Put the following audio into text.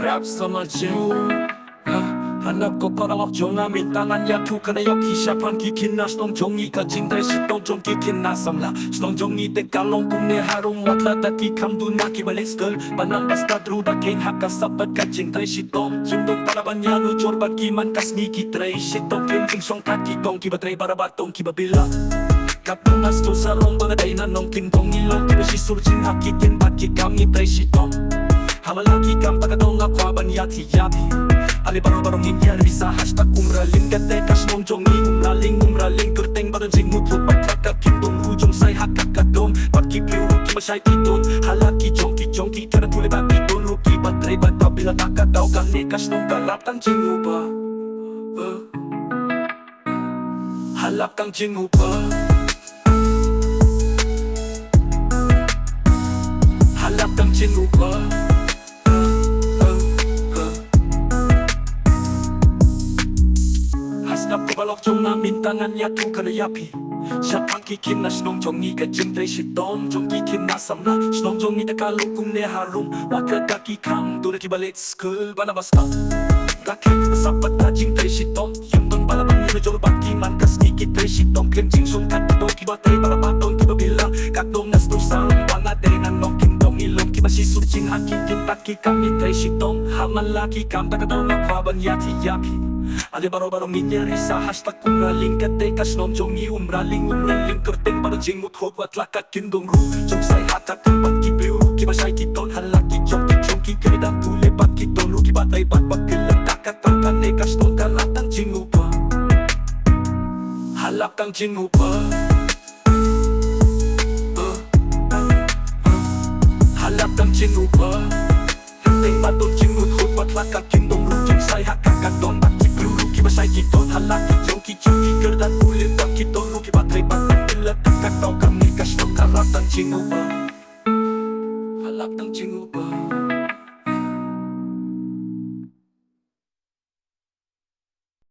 Rap sama jiwa hanap ko para wakjonga mintangan ya tu kana yoki siapan kikin na stong jongi ka jingdai si tong jong kikin na samla stong jongi te kalong kumne harung watla dati kamdu na kibalik skul panang basta druda ken haka sabat ka jingdai si tong jundong palaban ya nu jorbat kiman kas ni kitrai si tong ken king song kaki tong kiba trai para batong kiba bila kapung nas to sarong bagaday na nong king tong ilong kiba si surjin hakikin baki kami trai si tong hamalaki kam pagadong akwaban yati yati Ali baru-baru nginyar bisa hashtag umraling Gate kas nongjongi umraling Kerteng badan sing mutlu Patkaka kitong hujung say hakakadong Patki piuru kimasay kitong Halaki jongki Kara tule bati don Ruki batray bata Bila takadaw Kani kas nong galap Tang jinguba Halap kang jinguba Halap kang jinguba balok jong na mintangan ya tu kana yapi siapang kikin na snong jongi ka jingdai si tong jongi kin na samla snong jongi ta kalung kum ne harum waka daki kam dura ki balet skul bana basta daki sapat ta jingdai si tong yung dong balaban ni jor baki man kas ni kitai si tong ken jing sung kat to ki batay para batong ki bilang katong nas to sang bana de nan nong kin dong ilong ki basi surjing hakikin taki kam itai si tong hamalaki kam ta katong kwaban yati yapi Ali baru-baru nginyari sa hashtag umraling Kate kas nongjongi umraling Kerteng pada jingut hobot lakat kindong ru Jom say hatak tempat kibiu Kibasay kiton halaki jongki Keda tule bat kiton ru Kibatay bat bagilang kakat Tangkane kas nong kalatang jingupa Halap kang jingupa Halap kang jingupa Kerteng batong jingut hobot lakat kindong ru Jom say hakakat don Basay kiton halaki jongki Kerdan ulit ang kiton Ruki batay batang ilat Kakataw kami kas nong kalatang jingupa Halap ng jingupa